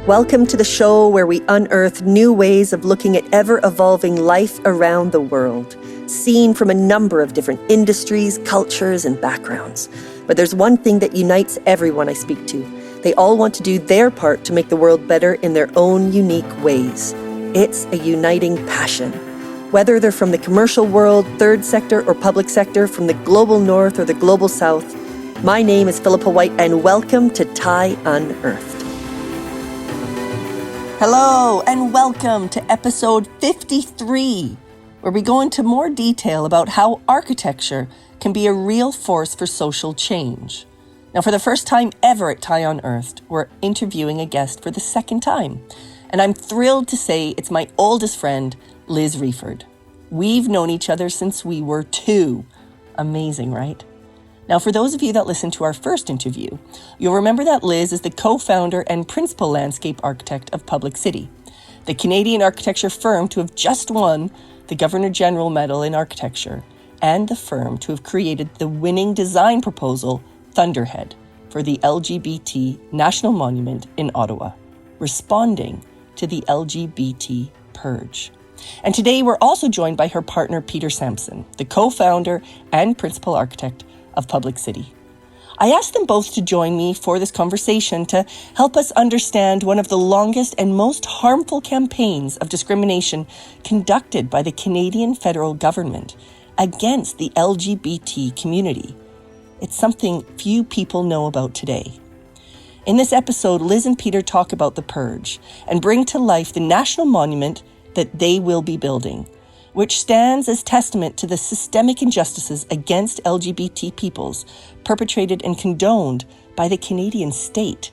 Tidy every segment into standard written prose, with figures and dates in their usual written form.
Welcome to the show where we unearth new ways of looking at ever-evolving life around the world, seen from a number of different industries, cultures, and backgrounds. But there's one thing that unites everyone I speak to. They all want to do their part to make the world better in their own unique ways. It's a uniting passion. Whether they're from the commercial world, third sector, or public sector, from the global north or the global south, my name is Philippa White, and welcome to TIE Unearthed. Hello, and welcome to episode 53, where we go into more detail about how architecture can be a real force for social change. Now, for the first time ever at TIE Unearthed, we're interviewing a guest for the second time. And I'm thrilled to say it's my oldest friend, Liz Wreford. We've known each other since we were 2. Amazing, right? Now, for those of you that listened to our first interview, you'll remember that Liz is the co-founder and principal landscape architect of Public City, the Canadian architecture firm to have just won the Governor-General Medal in Architecture, and the firm to have created the winning design proposal, Thunderhead, for the LGBT National Monument in Ottawa, responding to the LGBT Purge. And today we're also joined by her partner, Peter Sampson, the co-founder and principal architect of Public City. I asked them both to join me for this conversation to help us understand one of the longest and most harmful campaigns of discrimination conducted by the Canadian federal government against the LGBT community. It's something few people know about today. In this episode, Liz and Peter talk about the Purge and bring to life the national monument that they will be building, which stands as testament to the systemic injustices against LGBT peoples perpetrated and condoned by the Canadian state,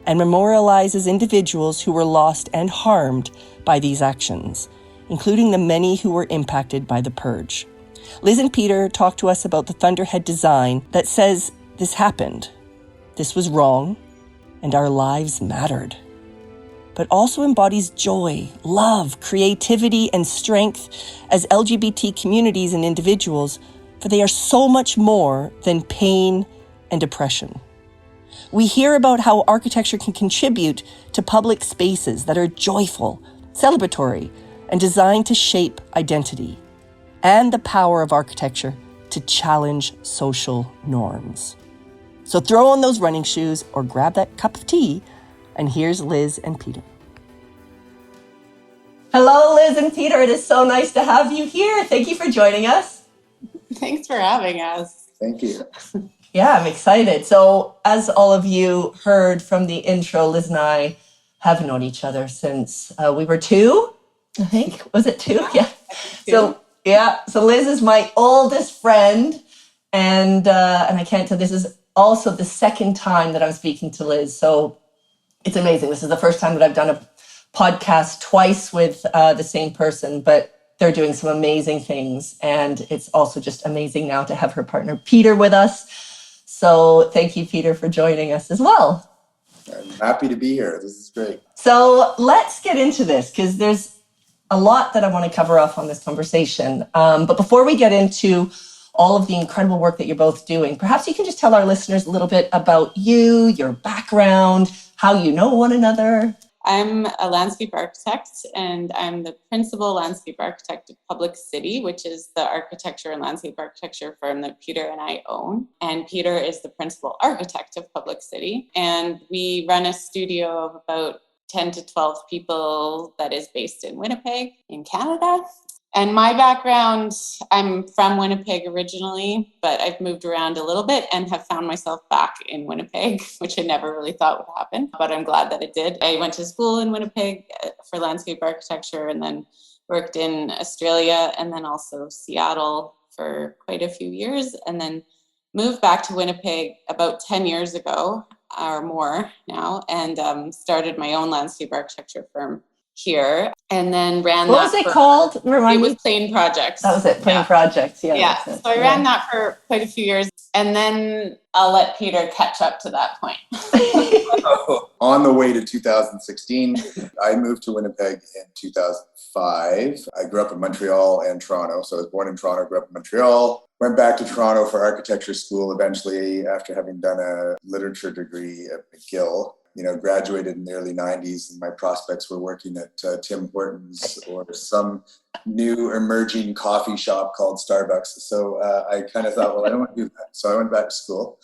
and memorializes individuals who were lost and harmed by these actions, including the many who were impacted by the Purge. Liz and Peter talk to us about the Thunderhead design that says this happened, this was wrong, and our lives mattered, but also embodies joy, love, creativity, and strength as LGBT communities and individuals, for they are so much more than pain and oppression. We hear about how architecture can contribute to public spaces that are joyful, celebratory, and designed to shape identity, and the power of architecture to challenge social norms. So throw on those running shoes or grab that cup of tea, and here's Liz and Peter. Hello, Liz and Peter. It is so nice to have you here. Thank you for joining us. Thanks for having us. Thank you. Yeah, I'm excited. So as all of you heard from the intro, Liz and I have known each other since we were 2, I think. Was it 2? Yeah. So Liz is my oldest friend, and I can't tell, this is also the second time that I'm speaking to Liz. So it's amazing. This is the first time that I've done a podcast twice with the same person, but they're doing some amazing things. And it's also just amazing now to have her partner, Peter, with us. So thank you, Peter, for joining us as well. I'm happy to be here. This is great. So let's get into this, because there's a lot that I want to cover off on this conversation. But before we get into all of the incredible work that you're both doing, perhaps you can just tell our listeners a little bit about you, your background, how you know one another. I'm a landscape architect, and I'm the principal landscape architect of Public City, which is the architecture and landscape architecture firm that Peter and I own. And Peter is the principal architect of Public City. And we run a studio of about 10 to 12 people that is based in Winnipeg, in Canada. And my background, I'm from Winnipeg originally, but I've moved around a little bit and have found myself back in Winnipeg, which I never really thought would happen, but I'm glad that it did. I went to school in Winnipeg for landscape architecture, and then worked in Australia and then also Seattle for quite a few years, and then moved back to Winnipeg about 10 years ago or more now, and started my own landscape architecture firm here, and then ran What was it called? Remind me. It was Plain Projects. That was it, Plain Projects. Yeah. So I ran that for quite a few years, and then I'll let Peter catch up to that point. On the way to 2016, I moved to Winnipeg in 2005. I grew up in Montreal and Toronto. So I was born in Toronto, grew up in Montreal. Went back to Toronto for architecture school eventually after having done a literature degree at McGill. graduated in the early 90s, and my prospects were working at Tim Hortons or some new emerging coffee shop called Starbucks. So I kind of thought, well, I don't want to do that. So I went back to school.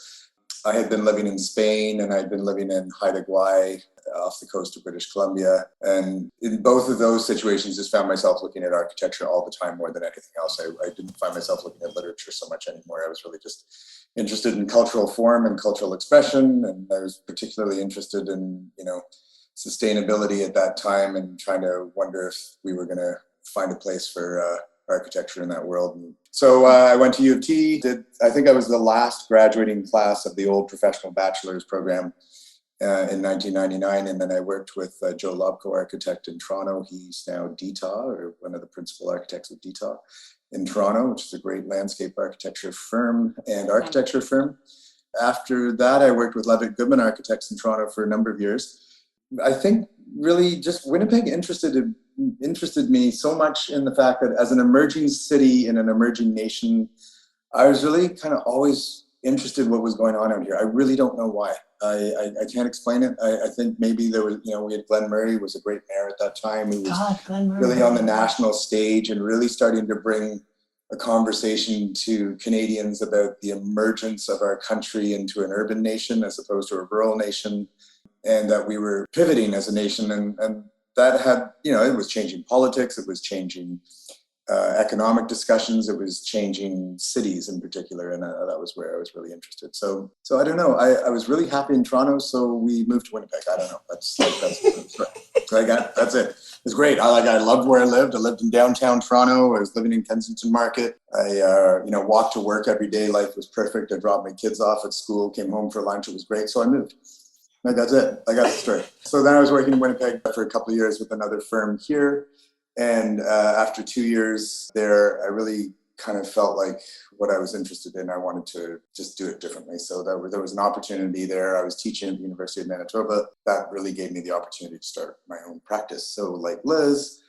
I had been living in Spain, and I'd been living in Haida Gwaii off the coast of British Columbia. And in both of those situations, just found myself looking at architecture all the time more than anything else. I didn't find myself looking at literature so much anymore. I was really just interested in cultural form and cultural expression. And I was particularly interested in, sustainability at that time, and trying to wonder if we were going to find a place for architecture in that world. And so I went to U of T, I think I was the last graduating class of the old professional bachelor's program in 1999. And then I worked with Joe Lobko, architect in Toronto. He's now DTA, or one of the principal architects of DTA in Toronto, which is a great landscape architecture firm and architecture firm. After that, I worked with Levitt Goodman Architects in Toronto for a number of years. I think really just Winnipeg interested me so much in the fact that as an emerging city in an emerging nation, I was really kind of always interested in what was going on out here. I really don't know why. I can't explain it. I think maybe there was, we had Glenn Murray was a great mayor at that time. He was really on the national stage and really starting to bring a conversation to Canadians about the emergence of our country into an urban nation as opposed to a rural nation, and that we were pivoting as a nation. And that had, it was changing politics, it was changing economic discussions, it was changing cities in particular, and that was where I was really interested. So I don't know, I was really happy in Toronto, so we moved to Winnipeg. I don't know, that's it. It was great. I loved where I lived. I lived in downtown Toronto. I was living in Kensington Market. I walked to work every day. Life was perfect. I dropped my kids off at school, came home for lunch. It was great. So I moved. Like, that's it. I got the story. So then I was working in Winnipeg for a couple of years with another firm here. And after 2 years there, I really kind of felt like what I was interested in, I wanted to just do it differently. So there was an opportunity there. I was teaching at the University of Manitoba. That really gave me the opportunity to start my own practice. So like Liz,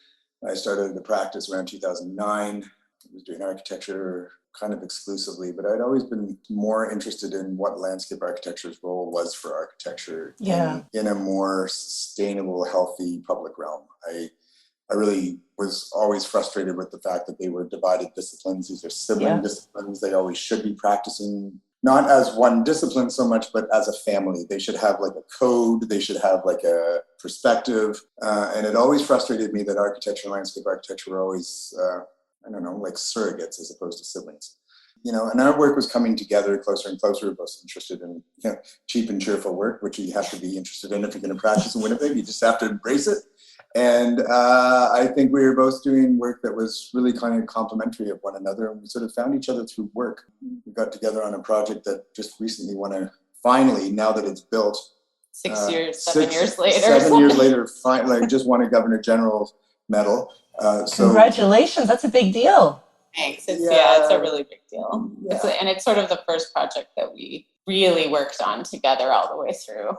I started the practice around 2009. I was doing architecture kind of exclusively, but I'd always been more interested in what landscape architecture's role was for architecture in a more sustainable, healthy public realm. I really was always frustrated with the fact that they were divided disciplines. These are sibling disciplines. They always should be practicing, not as one discipline so much, but as a family. They should have like a code. They should have like a perspective. And it always frustrated me that architecture and landscape architecture were always, like surrogates as opposed to siblings. And our work was coming together closer and closer. We're both interested in cheap and cheerful work, which you have to be interested in if you're going to practice in Winnipeg. You just have to embrace it. And I think we were both doing work that was really kind of complementary of one another. And we sort of found each other through work. We got together on a project that just recently finally, now that it's built. 7 years later. 7 years later, finally, just won a Governor General's medal. So congratulations, that's a big deal. Thanks. It's a really big deal. Yeah. It's sort of the first project that we really worked on together all the way through.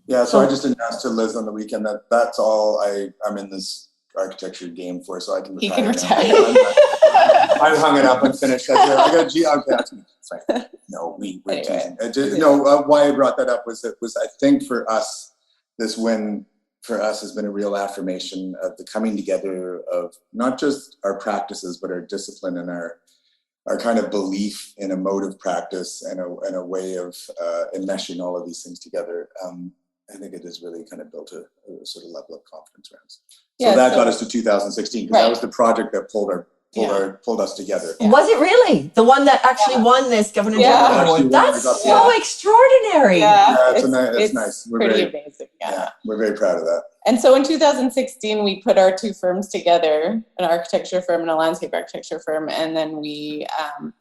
Yeah, so I just announced to Liz on the weekend that's all I'm in this architecture game for, so I can retire. He can retire. I hung it up and finished. I got fine. No, we're teasing. Why I brought that up was I think for us, this win for us has been a real affirmation of the coming together of not just our practices, but our discipline and our kind of belief in a mode of practice and a way of enmeshing all of these things together. I think it has really kind of built a sort of level of confidence around us. So that got us to 2016, because that was the project that pulled us together. Yeah. Was it really the one that actually won this Governor General Award? That's so extraordinary. Yeah, it's nice. We're pretty amazing. Yeah, we're very proud of that. And so in 2016, we put our two firms together, an architecture firm and a landscape architecture firm, and then we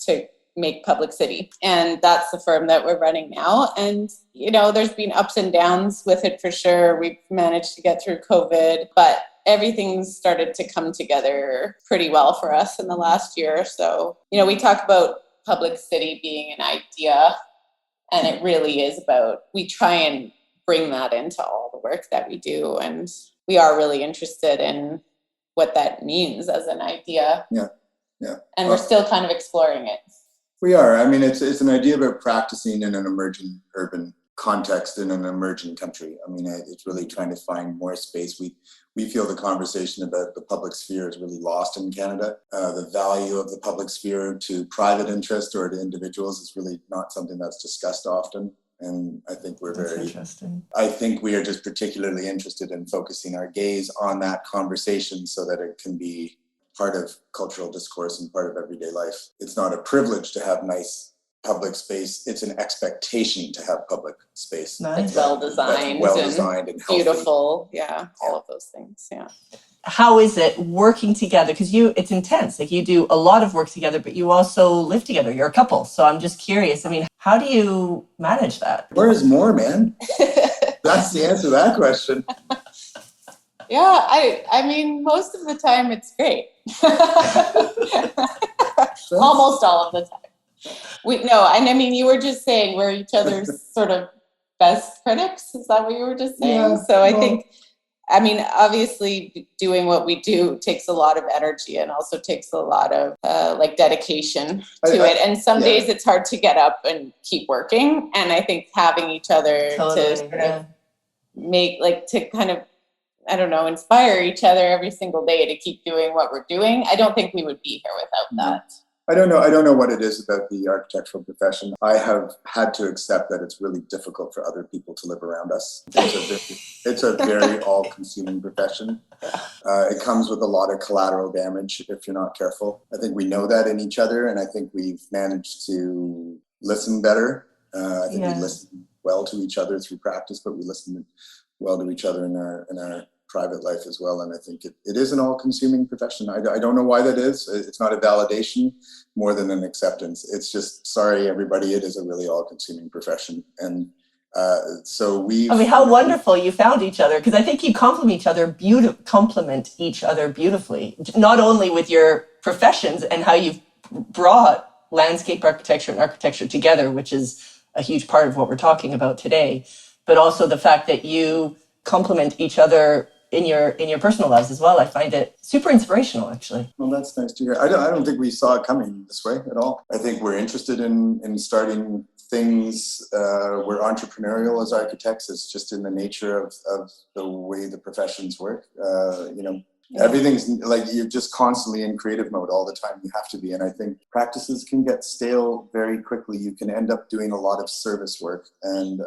to make Public City. And that's the firm that we're running now. And, there's been ups and downs with it for sure. We've managed to get through COVID, but everything's started to come together pretty well for us in the last year or so. We talk about Public City being an idea, and it really is about, we try and bring that into all the work that we do. And we are really interested in what that means as an idea. Yeah. And we're still kind of exploring it. We are. I mean, it's an idea about practicing in an emerging urban context in an emerging country. I mean, it's really trying to find more space. We feel the conversation about the public sphere is really lost in Canada. The value of the public sphere to private interest or to individuals is really not something that's discussed often. And I think I think we are just particularly interested in focusing our gaze on that conversation so that it can be part of cultural discourse and part of everyday life. It's not a privilege to have nice public space. It's an expectation to have public space. Nice. It's well-designed and healthy. beautiful. Yeah, all of those things. Yeah. How is it working together? Because it's intense. Like, you do a lot of work together, but you also live together. You're a couple. So I'm just curious. I mean, how do you manage that? More is more, man. That's the answer to that question. Yeah, I mean, most of the time it's great. Almost all of the time. And I mean, you were just saying we're each other's sort of best critics. Is that what you were just saying? Yeah, so I think, I mean, obviously doing what we do takes a lot of energy and also takes a lot of dedication to it. And some days it's hard to get up and keep working. And I think having each other to sort of make, to kind of, I don't know, inspire each other every single day to keep doing what we're doing. I don't think we would be here without that. I don't know what it is about the architectural profession. I have had to accept that it's really difficult for other people to live around us. It's a very all-consuming profession. It comes with a lot of collateral damage if you're not careful. I think we know that in each other, and I think we've managed to listen better. I think we listen well to each other through practice, but we listen well to each other in our private life as well. And I think it is an all-consuming profession. I don't know why that is. It's not a validation more than an acceptance. It's just, sorry, everybody, it is a really all-consuming profession. And so how wonderful you found each other, because I think you complement each other beautifully, not only with your professions and how you've brought landscape architecture and architecture together, which is a huge part of what we're talking about today, but also the fact that you complement each other in your personal lives as well. I find it super inspirational, actually. Well, that's nice to hear. I don't think we saw it coming this way at all. I think we're interested in starting things. We're entrepreneurial as architects. It's just in the nature of the way the professions work. Everything's like, you're just constantly in creative mode all the time. You have to be. And I think practices can get stale very quickly. You can end up doing a lot of service work. And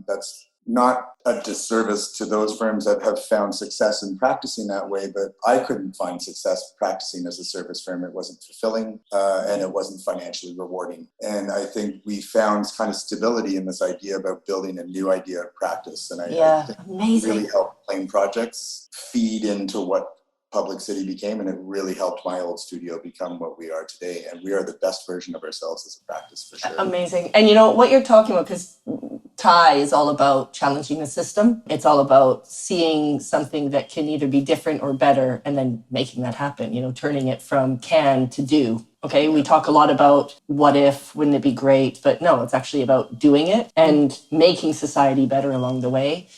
that's not a disservice to those firms that have found success in practicing that way, but I couldn't find success practicing as a service firm. It wasn't fulfilling and it wasn't financially rewarding. And I think we found kind of stability in this idea about building a new idea of practice. And I think it really helped Plain Projects feed into what Public City became, and it really helped my old studio become what we are today. And we are the best version of ourselves as a practice, for sure. Amazing. And you know what you're talking about, because TIE is all about challenging the system. It's all about seeing something that can either be different or better and then making that happen, turning it from can to do. Okay, we talk a lot about what if, wouldn't it be great? But no, it's actually about doing it and making society better along the way.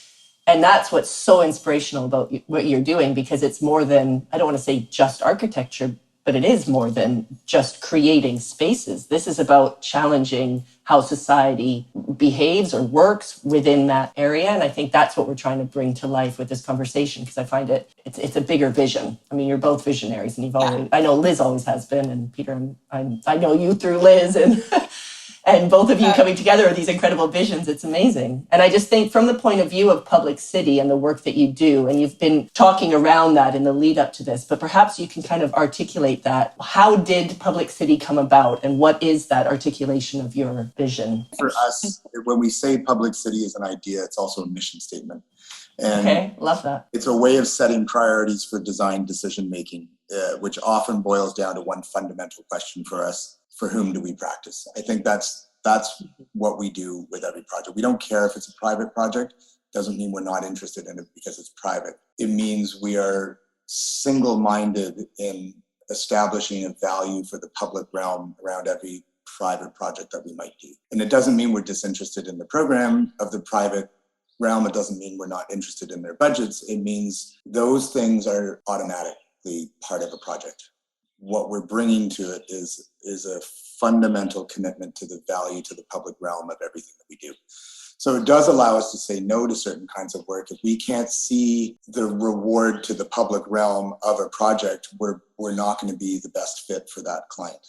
And that's what's so inspirational about what you're doing, because it's more than, I don't want to say just architecture, but it is more than just creating spaces. This is about challenging how society behaves or works within that area. And I think that's what we're trying to bring to life with this conversation, because I find it's a bigger vision. I mean, you're both visionaries, and you've always, I know Liz always has been, and Peter, I know you through Liz, and and both of you coming together are these incredible visions. It's amazing. And I just think from the point of view of Public City and the work that you do, and you've been talking around that in the lead up to this, but perhaps you can kind of articulate that. How did Public City come about, and what is that articulation of your vision? For us, when we say Public City is an idea, it's also a mission statement. And okay, love that. It's a way of setting priorities for design decision-making, which often boils down to one fundamental question for us: for whom do we practice? I think that's what we do with every project. We don't care if it's a private project. Doesn't mean we're not interested in it because it's private. It means we are single-minded in establishing a value for the public realm around every private project that we might do. And it doesn't mean we're disinterested in the program of the private realm. It doesn't mean we're not interested in their budgets. It means those things are automatically part of a project. What we're bringing to it is a fundamental commitment to the value to the public realm of everything that we do. So it does allow us to say no to certain kinds of work. If we can't see the reward to the public realm of a project, we're not going to be the best fit for that client.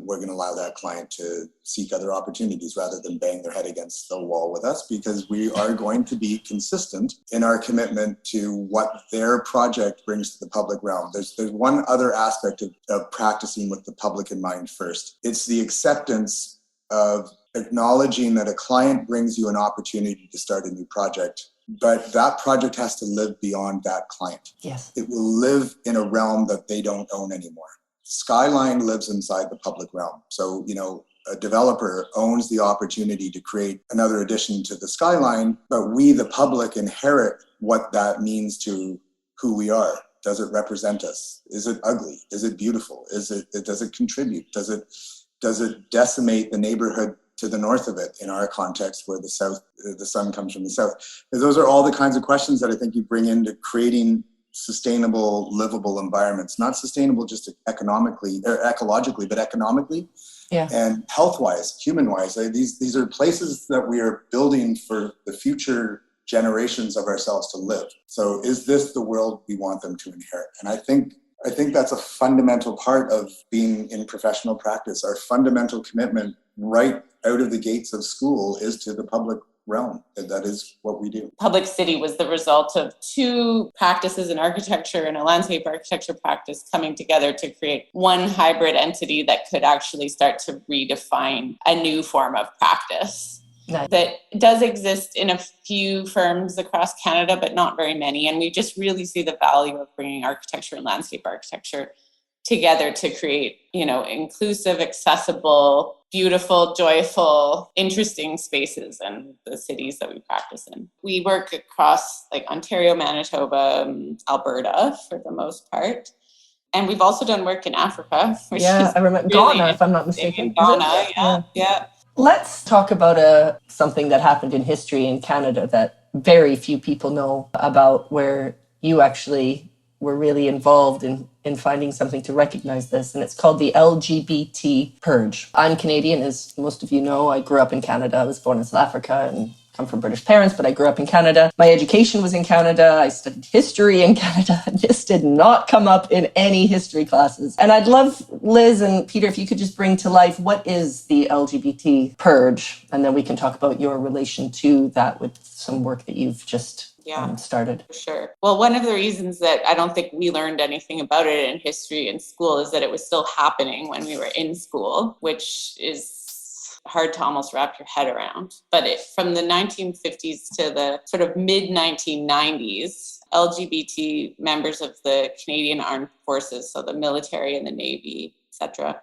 We're going to allow that client to seek other opportunities rather than bang their head against the wall with us, because we are going to be consistent in our commitment to what their project brings to the public realm. There's one other aspect of practicing with the public in mind first. It's the acceptance of acknowledging that a client brings you an opportunity to start a new project, but that project has to live beyond that client. Yes. It will live in a realm that they don't own anymore. Skyline lives inside the public realm. So, a developer owns the opportunity to create another addition to the skyline, but we, the public, inherit what that means to who we are. Does it represent us? Is it ugly? Is it beautiful? Does it contribute? Does it decimate the neighborhood to the north of it in our context where the sun comes from the south? Those are all the kinds of questions that I think you bring into creating sustainable, livable environments, not sustainable just economically or ecologically, but economically and health-wise, human-wise. These are places that we are building for the future generations of ourselves to live. So is this the world we want them to inherit? And I think that's a fundamental part of being in professional practice. Our fundamental commitment right out of the gates of school is to the public realm. That is what we do. Public City was the result of two practices in architecture and a landscape architecture practice coming together to create one hybrid entity that could actually start to redefine a new form of practice. Nice. That does exist in a few firms across Canada, but not very many. And we just really see the value of bringing architecture and landscape architecture together to create, inclusive, accessible, beautiful, joyful, interesting spaces in the cities that we practice in. We work across Ontario, Manitoba, Alberta for the most part. And we've also done work in Africa. I remember really Ghana, if I'm not mistaken. In Ghana, yeah. Let's talk about something that happened in history in Canada that very few people know about, where you actually were really involved in finding something to recognize this. And it's called the LGBT Purge. I'm Canadian, as most of you know. I grew up in Canada. I was born in South Africa and come from British parents, but I grew up in Canada. My education was in Canada. I studied history in Canada. This did not come up in any history classes. And I'd love, Liz and Peter, if you could just bring to life, what is the LGBT Purge? And then we can talk about your relation to that with some work that you've just started. Sure. Well, one of the reasons that I don't think we learned anything about it in history in school is that it was still happening when we were in school, which is hard to almost wrap your head around. But from the 1950s to the sort of mid-1990s, LGBT members of the Canadian Armed Forces, so the military and the Navy, etc.,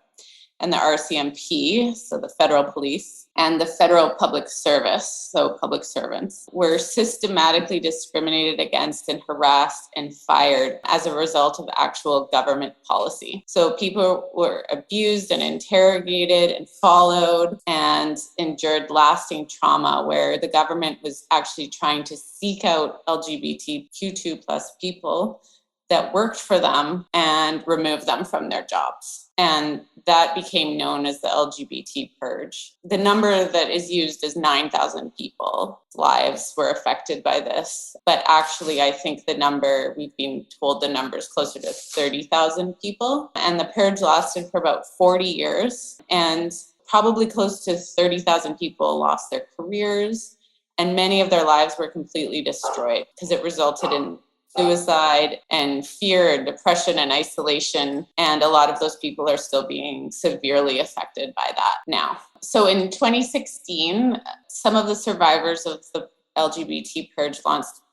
and the RCMP, so the federal police, and the federal public service, so public servants, were systematically discriminated against and harassed and fired as a result of actual government policy. So people were abused and interrogated and followed and endured lasting trauma, where the government was actually trying to seek out LGBTQ2+ people that worked for them and remove them from their jobs. And that became known as the LGBT Purge. The number that is used is 9,000 people's lives were affected by this. But actually, I think we've been told the number is closer to 30,000 people. And the purge lasted for about 40 years. And probably close to 30,000 people lost their careers. And many of their lives were completely destroyed because it resulted in suicide and fear and depression and isolation. And a lot of those people are still being severely affected by that now. So in 2016, some of the survivors of the LGBT Purge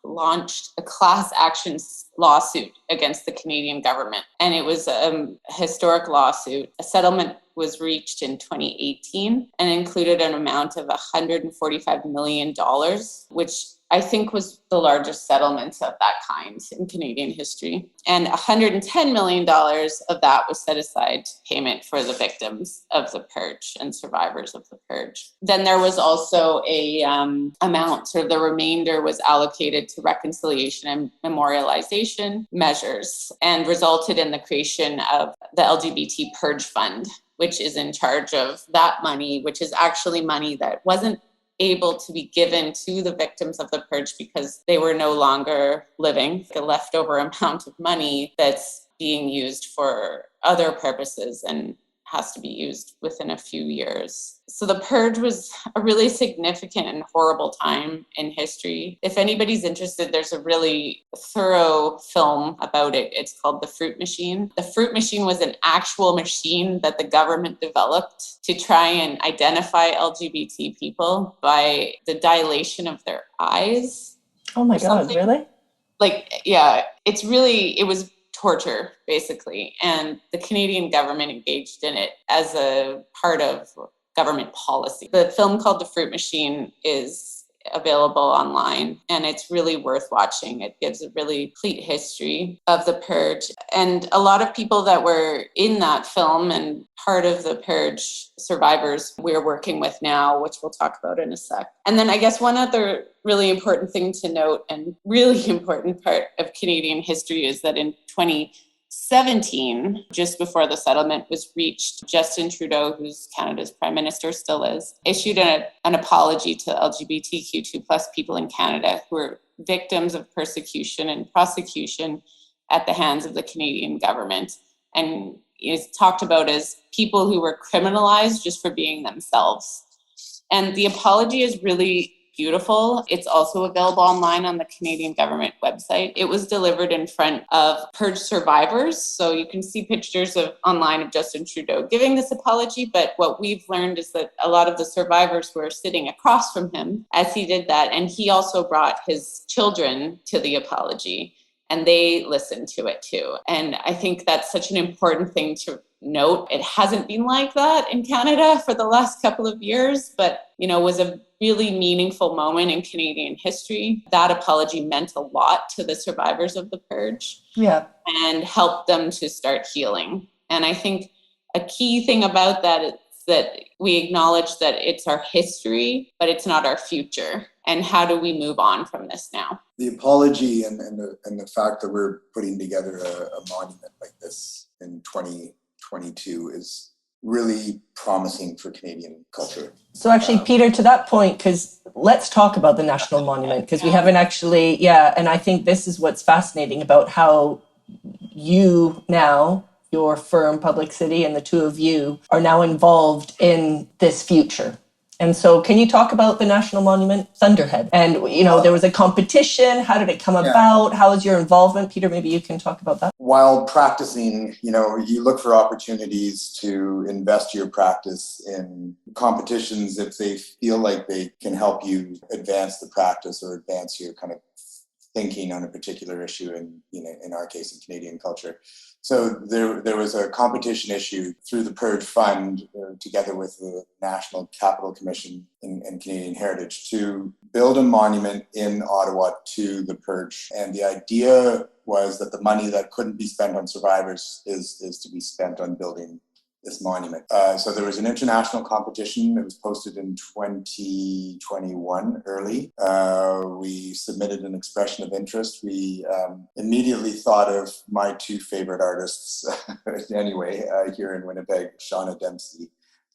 launched a class action lawsuit against the Canadian government. And it was a historic lawsuit. A settlement was reached in 2018 and included an amount of $145 million, which I think was the largest settlement of that kind in Canadian history. And $110 million of that was set aside to payment for the victims of the purge and survivors of the purge. Then there was also a amount, sort of the remainder was allocated to reconciliation and memorialization measures and resulted in the creation of the LGBT Purge Fund, which is in charge of that money, which is actually money that wasn't able to be given to the victims of the purge because they were no longer living, a leftover amount of money that's being used for other purposes and has to be used within a few years. So the purge was a really significant and horrible time in history. If anybody's interested, there's a really thorough film about it. It's called The Fruit Machine. The Fruit Machine was an actual machine that the government developed to try and identify LGBT people by the dilation of their eyes. Oh my God, really? It was torture, basically. And the Canadian government engaged in it as a part of government policy. The film called The Fruit Machine is available online, and it's really worth watching. It gives a really complete history of the purge. And a lot of people that were in that film and part of the purge survivors we're working with now, which we'll talk about in a sec. And then I guess one other really important thing to note and really important part of Canadian history is that in 2017, just before the settlement was reached, Justin Trudeau, who's Canada's Prime Minister, still is, issued an apology to LGBTQ2+ people in Canada who were victims of persecution and prosecution at the hands of the Canadian government. And is talked about as people who were criminalized just for being themselves. And the apology is really beautiful. It's also available online on the Canadian government website. It was delivered in front of purge survivors. So you can see pictures online of Justin Trudeau giving this apology. But what we've learned is that a lot of the survivors were sitting across from him as he did that. And he also brought his children to the apology, and they listened to it too. And I think that's such an important thing to note. It hasn't been like that in Canada for the last couple of years, but, was a really meaningful moment in Canadian history. That apology meant a lot to the survivors of the purge. Yeah. And helped them to start healing. And I think a key thing about that is that we acknowledge that it's our history, but it's not our future. And how do we move on from this now? The apology and the fact that we're putting together a monument like this in 2022 is really promising for Canadian culture. So actually, Peter, to that point, because let's talk about the National Monument, because we haven't actually, and I think this is what's fascinating about how you now, your firm, Public City, and the two of you are now involved in this future. And so can you talk about the National Monument, Thunderhead? And, there was a competition. How did it come about? How was your involvement? Peter, maybe you can talk about that. While practicing, you look for opportunities to invest your practice in competitions if they feel like they can help you advance the practice or advance your kind of thinking on a particular issue in our case, in Canadian culture. So there was a competition issue through the Purge Fund together with the National Capital Commission and Canadian Heritage to build a monument in Ottawa to the Purge. And the idea was that the money that couldn't be spent on survivors is to be spent on building this monument. So there was an international competition that was posted in 2021 early. We submitted an expression of interest. We immediately thought of my two favorite artists anyway, here in Winnipeg, Shauna Dempsey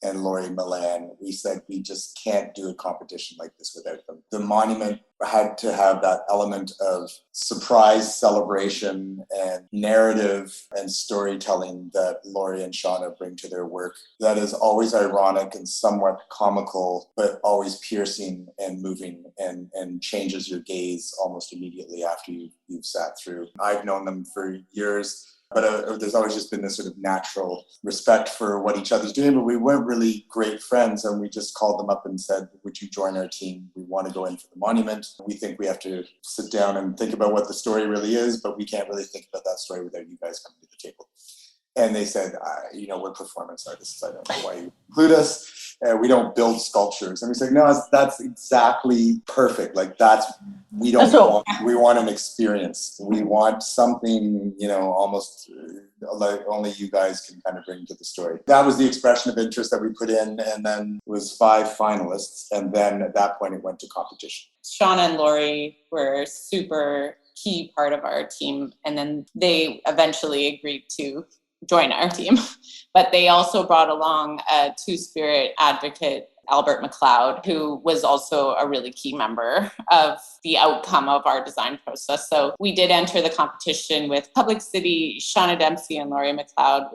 and Laurie Milan. We said we just can't do a competition like this without them. The monument had to have that element of surprise celebration and narrative and storytelling that Laurie and Shauna bring to their work. That is always ironic and somewhat comical, but always piercing and moving and changes your gaze almost immediately after you've sat through. I've known them for years. But there's always just been this sort of natural respect for what each other's doing. But we weren't really great friends, and we just called them up and said, would you join our team? We want to go in for the monument. We think we have to sit down and think about what the story really is, but we can't really think about that story without you guys coming to the table. And they said, we're performance artists. I don't know why you include us. We don't build sculptures. And we said, no, that's exactly perfect. Like we want an experience. We want something, almost like only you guys can kind of bring to the story. That was the expression of interest that we put in, and then it was 5 finalists. And then at that point it went to competition. Shauna and Laurie were super key part of our team. And then they eventually agreed to join our team. But they also brought along a two-spirit advocate, Albert McLeod, who was also a really key member of the outcome of our design process. So we did enter the competition with Public City, Shauna Dempsey and Laurie McLeod,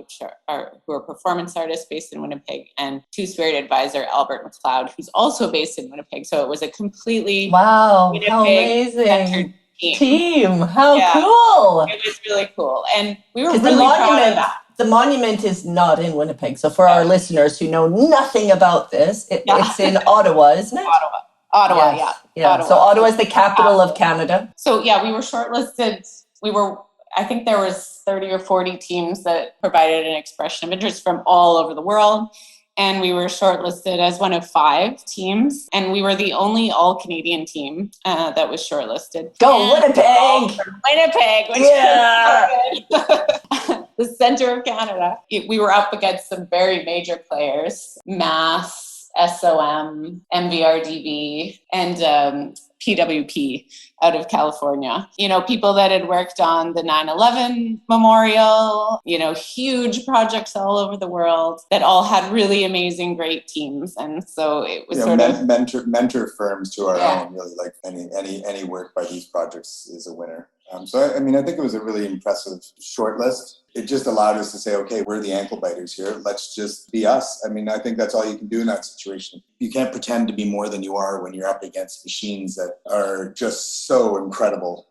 who are performance artists based in Winnipeg, and Two-Spirit advisor Albert McLeod, who's also based in Winnipeg. So it was a completely how amazing team. How cool. It was really cool. And we were really proud of that. The monument is not in Winnipeg. So for our listeners who know nothing about this, it's in Ottawa, isn't it? Ottawa, yes. yeah. Ottawa. So Ottawa is the capital of Canada. So we were shortlisted. I think there was 30 or 40 teams that provided an expression of interest from all over the world. And we were shortlisted as one of 5 teams. And we were the only all-Canadian team that was shortlisted. Go Winnipeg! Winnipeg, which is so good. The center of Canada. We were up against some very major players, Mass, SOM, MVRDV, and PWP out of California. People that had worked on the 9/11 memorial, huge projects all over the world that all had really amazing, great teams. And so it was mentor firms to our own, really, like any work by these projects is a winner. So I think it was a really impressive shortlist. It just allowed us to say, okay, we're the ankle biters here. Let's just be us. I think that's all you can do in that situation. You can't pretend to be more than you are when you're up against machines that are just so incredible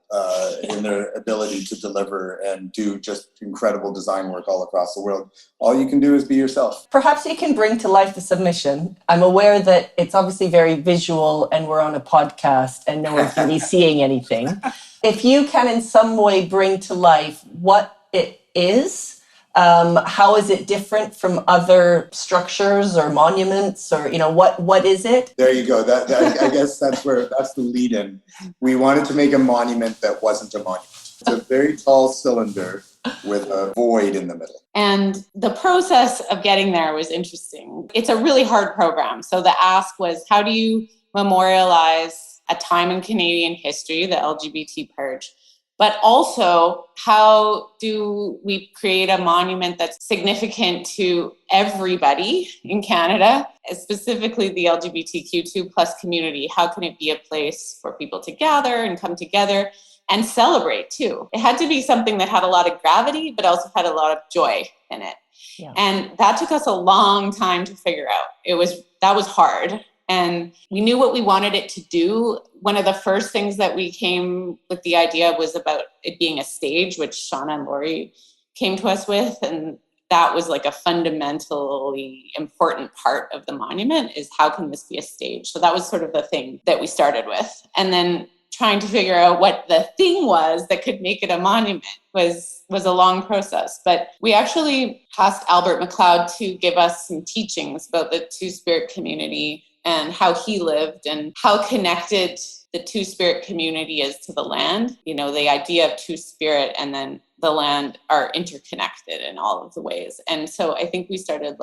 in their ability to deliver and do just incredible design work all across the world. All you can do is be yourself. Perhaps you can bring to life the submission. I'm aware that it's obviously very visual and we're on a podcast and no one can be seeing anything. If you can in some way bring to life what it is, how is it different from other structures or monuments, or what is it? There you go. I guess that's the lead in. We wanted to make a monument that wasn't a monument. It's a very tall cylinder with a void in the middle. And the process of getting there was interesting. It's a really hard program. So the ask was, how do you memorialize a time in Canadian history, the LGBT Purge? But also, how do we create a monument that's significant to everybody in Canada, specifically the LGBTQ2 plus community? How can it be a place for people to gather and come together and celebrate too? It had to be something that had a lot of gravity, but also had a lot of joy in it. Yeah. And that took us a long time to figure out. That was hard. And we knew what we wanted it to do. One of the first things that we came with the idea was about it being a stage, which Shauna and Laurie came to us with. And that was like a fundamentally important part of the monument, is how can this be a stage? So that was sort of the thing that we started with. And then trying to figure out what the thing was that could make it a monument was a long process. But we actually asked Albert McLeod to give us some teachings about the Two-Spirit community and how he lived and how connected the Two-Spirit community is to the land. The idea of Two-Spirit and then the land are interconnected in all of the ways. And so I think we started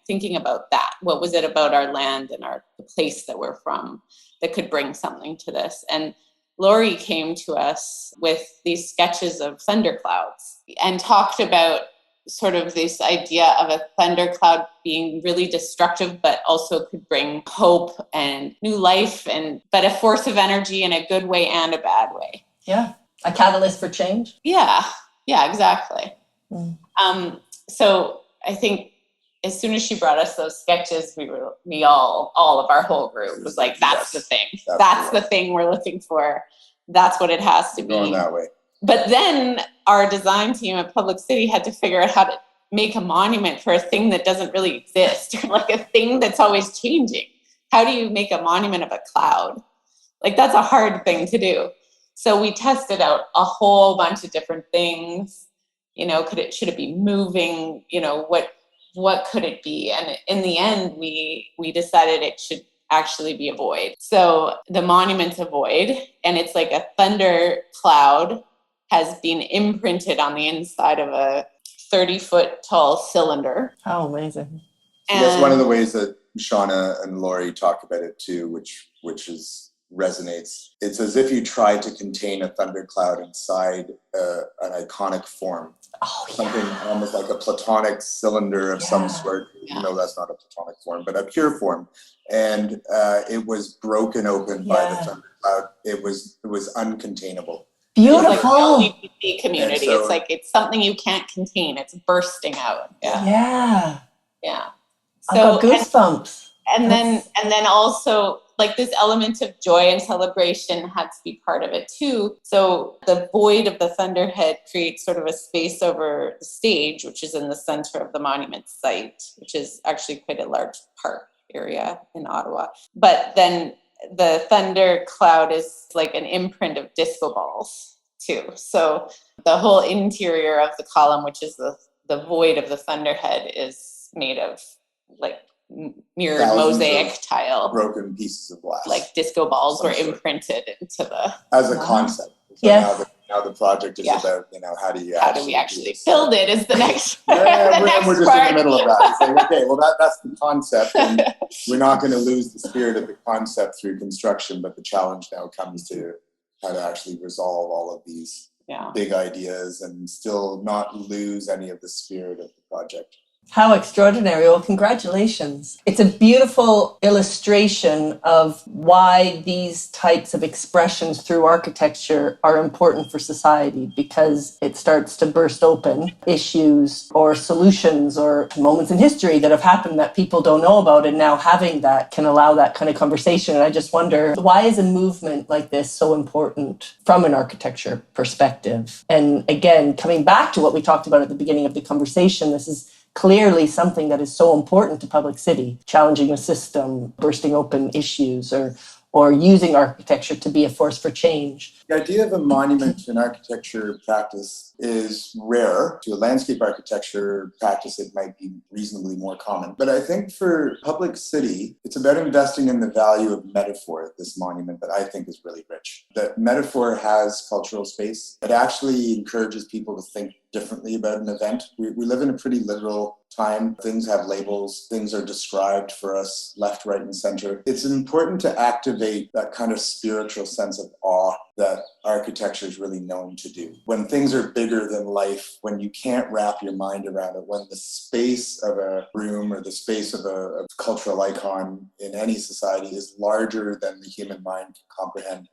thinking about that. What was it about our land and the place that we're from that could bring something to this? And Laurie came to us with these sketches of thunderclouds and talked about sort of this idea of a thundercloud being really destructive, but also could bring hope and new life, but a force of energy in a good way and a bad way. Yeah. A catalyst for change. Yeah, exactly. So I think as soon as she brought us those sketches, we all of our whole group was like, that's the thing. That's the thing we're looking for. That's what it has to be. Going that way. But then our design team at Public City had to figure out how to make a monument for a thing that doesn't really exist, or like a thing that's always changing. How do you make a monument of a cloud? Like, that's a hard thing to do. So we tested out a whole bunch of different things. Should it be moving? What could it be? And in the end, we decided it should actually be a void. So the monument's a void, and it's like a thunder cloud has been imprinted on the inside of a 30-foot tall cylinder. How amazing. So that's one of the ways that Shauna and Laurie talk about it too, which is resonates. It's as if you tried to contain a thundercloud inside an iconic form. Oh, yeah. Something almost like a platonic cylinder of some sort. Yeah. You know, that's not a platonic form, but a pure form. And it was broken open by the thundercloud. It was uncontainable. Beautiful. It's like the LGBT community. So, It's something you can't contain. It's bursting out. Yeah. Yeah. I've got goosebumps. And then also like this element of joy and celebration had to be part of it too. So the void of the thunderhead creates sort of a space over the stage, which is in the center of the monument site, which is actually quite a large park area in Ottawa. But then the thunder cloud is like an imprint of disco balls too. So the whole interior of the column, which is the void of the thunderhead, is made of like mirrored thousands mosaic tile, broken pieces of glass, like disco balls were imprinted into the as a concept. So now the project is about, you know, how do we actually build it is the next we're just in the middle of that. It's like, okay, well that's the concept, and we're not going to lose the spirit of the concept through construction, but the challenge now comes to how to actually resolve all of these big ideas and still not lose any of the spirit of the project. How extraordinary. Well, congratulations. It's a beautiful illustration of why these types of expressions through architecture are important for society, because it starts to burst open issues or solutions or moments in history that have happened that people don't know about. And now having that can allow that kind of conversation. And I just wonder, why is a movement like this so important from an architecture perspective? And again, coming back to what we talked about at the beginning of the conversation, this is clearly something that is so important to Public City, challenging the system, bursting open issues, or using architecture to be a force for change. The idea of a monument in architecture practice is rare. To a landscape architecture practice, it might be reasonably more common. But I think for Public City, it's about investing in the value of metaphor, this monument that I think is really rich. That metaphor has cultural space. It actually encourages people to think differently about an event. We live in a pretty literal time. Things have labels. Things are described for us left, right, and center. It's important to activate that kind of spiritual sense of awe that architecture is really known to do. When things are bigger than life, when you can't wrap your mind around it, when the space of a room or the space of a cultural icon in any society is larger than the human mind can comprehend,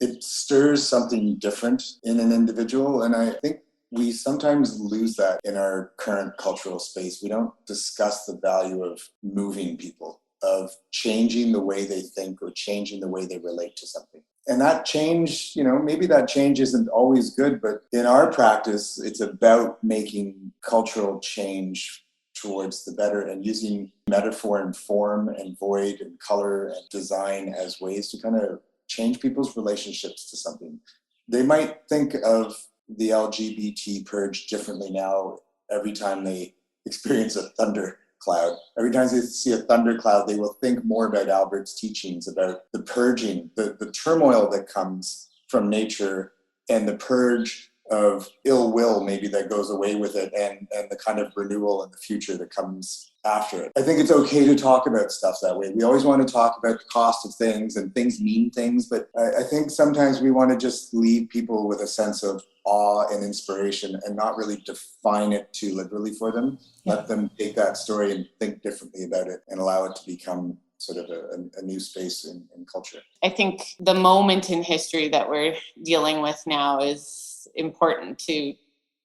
it stirs something different in an individual. And I think we sometimes lose that in our current cultural space. We don't discuss the value of moving people, of changing the way they think or changing the way they relate to something. And that change, you know, maybe that change isn't always good, but in our practice, it's about making cultural change towards the better and using metaphor and form and void and color and design as ways to kind of change people's relationships to something. They might think of the LGBT purge differently now every time they experience a thundercloud. Every time they see a thundercloud, they will think more about Albert's teachings, about the purging, the turmoil that comes from nature and the purge of ill will maybe that goes away with it, and the kind of renewal in the future that comes after it. I think it's okay to talk about stuff that way. We always want to talk about the cost of things, and things mean things, but I think sometimes we want to just leave people with a sense of awe and inspiration and not really define it too literally for them. Let them take that story and think differently about it and allow it to become sort of a new space in culture. I think the moment in history that we're dealing with now is important to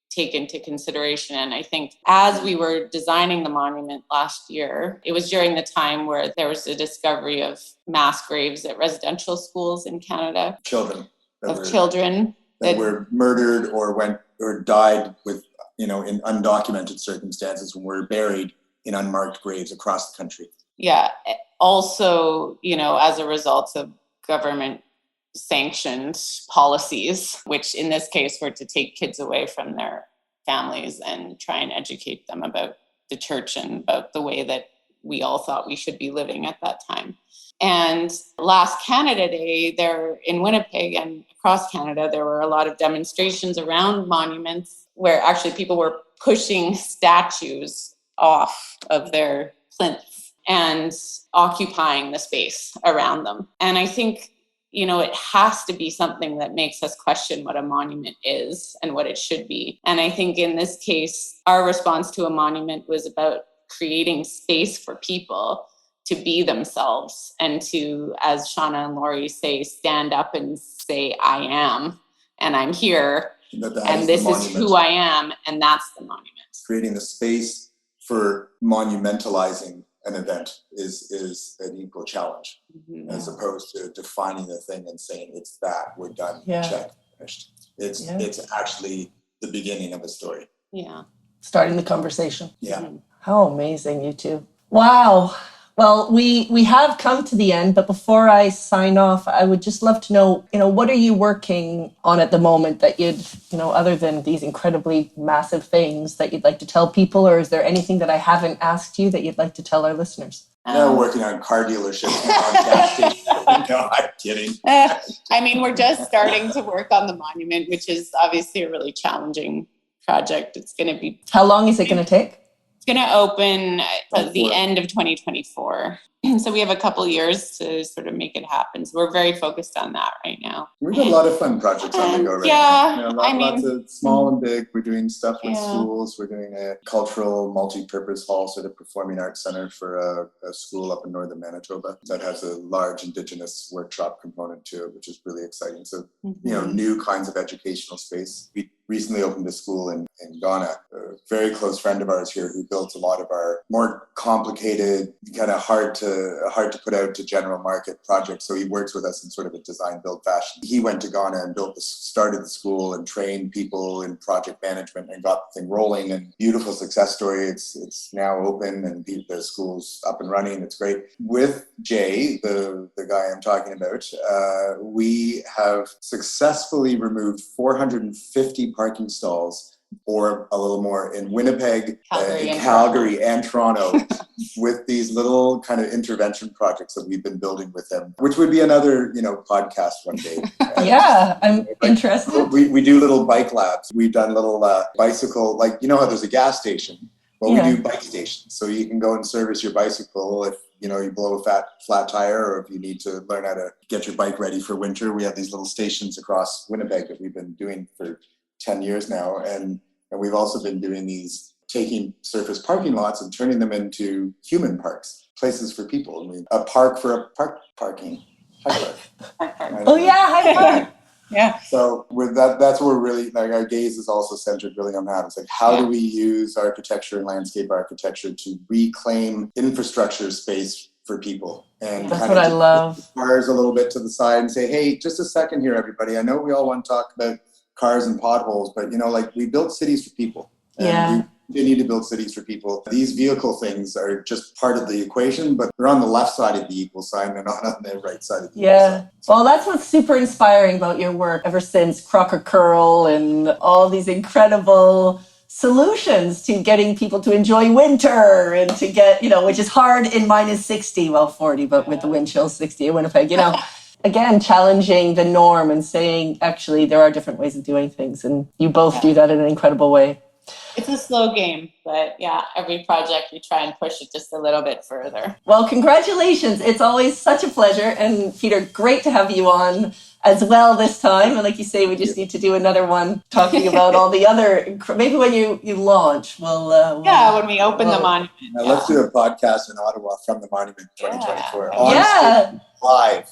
take into consideration. And I think as we were designing the monument last year, it was during the time where there was a discovery of mass graves at residential schools in Canada. Children That were murdered or died with, you know, in undocumented circumstances and were buried in unmarked graves across the country. Yeah. Also, you know, as a result of government sanctioned policies, which in this case were to take kids away from their families and try and educate them about the church and about the way that we all thought we should be living at that time. And last Canada Day, there in Winnipeg and across Canada, there were a lot of demonstrations around monuments where actually people were pushing statues off of their plinths and occupying the space around them. And I think it has to be something that makes us question what a monument is and what it should be. And I think in this case, our response to a monument was about creating space for people to be themselves and to, as Shauna and Lori say, stand up and say, I am, and I'm here, and this is who I am, and that's the monument. Creating the space for monumentalizing an event is an equal challenge, as opposed to defining the thing and saying it's that, we're done, check, finished. It's actually the beginning of a story. Yeah. Starting the conversation. Yeah. How amazing, you two. Wow. Well, we have come to the end, but before I sign off, I would just love to know, what are you working on at the moment that you'd, other than these incredibly massive things that you'd like to tell people, or is there anything that I haven't asked you that you'd like to tell our listeners? We're working on car dealerships and on gas stations. No, I'm kidding. We're just starting to work on the monument, which is obviously a really challenging project. It's going to be... How long is it going to take? It's going to open at the end of 2024. So we have a couple years to sort of make it happen. So we're very focused on that right now. We've got a lot of fun projects on the go right now. Lots of small and big. We're doing stuff with schools. We're doing a cultural multi-purpose hall, sort of performing arts center for a school up in northern Manitoba that has a large Indigenous workshop component to it, which is really exciting. So, new kinds of educational space. We recently opened a school in Ghana. A very close friend of ours here who built a lot of our more complicated, kind of hard to put out to general market projects. So he works with us in sort of a design build fashion. He went to Ghana and started the school and trained people in project management and got the thing rolling, and beautiful success story. It's now open and the school's up and running. It's great. With Jay, the guy I'm talking about, we have successfully removed 450 parking stalls, or a little more, in Winnipeg, Calgary, and Toronto, with these little kind of intervention projects that we've been building with them, which would be another, podcast one day. I'm interested. We do little bike labs. We've done little bicycle, how there's a gas station. Well, we do bike stations. So you can go and service your bicycle if, you blow a flat tire, or if you need to learn how to get your bike ready for winter. We have these little stations across Winnipeg that we've been doing for 10 years now. And we've also been doing these, taking surface parking lots and turning them into human parks, places for people. A park for a parking. High Park. High Park. Yeah. So with that's where we're really, our gaze is also centered really on that. It's like, how do we use architecture and landscape architecture to reclaim infrastructure space for people? And that's what I love. Cars a little bit to the side and say, hey, just a second here, everybody. I know we all want to talk about cars and potholes, but we built cities for people. And we need to build cities for people. These vehicle things are just part of the equation, but they're on the left side of the equal sign. They're not on the right side of the equal sign. Well, that's what's super inspiring about your work ever since Crocker Curl and all these incredible solutions to getting people to enjoy winter and to get, which is hard in minus 60, 40, but with the wind chill 60 in Winnipeg, Again, challenging the norm and saying, actually, there are different ways of doing things. And you both do that in an incredible way. It's a slow game, but every project we try and push it just a little bit further. Well, congratulations. It's always such a pleasure. And Peter, great to have you on as well this time. And like you say, we just need to do another one talking about all the other, maybe when you launch, we'll when we open the monument. Let's do a podcast in Ottawa from the monument 2024. Live.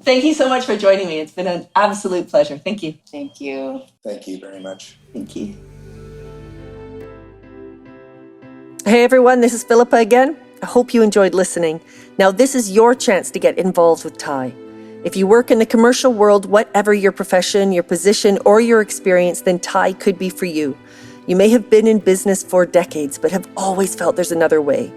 Thank you so much for joining me. It's been an absolute pleasure. Thank you. Thank you. Thank you very much. Thank you. Hey everyone, this is Philippa again. I hope you enjoyed listening. Now this is your chance to get involved with TIE. If you work in the commercial world, whatever your profession, your position, or your experience, then TIE could be for you. You may have been in business for decades, but have always felt there's another way.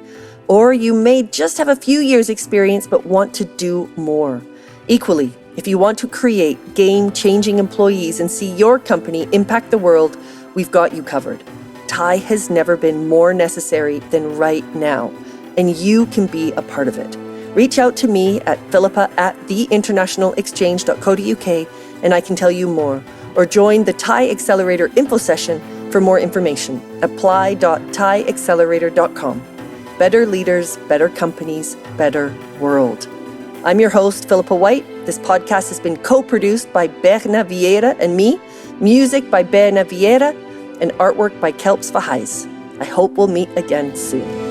Or you may just have a few years experience, but want to do more. Equally, if you want to create game-changing employees and see your company impact the world, we've got you covered. TIE has never been more necessary than right now, and you can be a part of it. Reach out to me at philippa@theinternationalexchange.co.uk and I can tell you more. Or join the TIE Accelerator info session for more information. Apply.tieaccelerator.com. Better leaders, better companies, better world. I'm your host, Philippa White. This podcast has been co-produced by Berna Vieira and me, music by Berna Vieira, and artwork by Kelps Verheijs. I hope we'll meet again soon.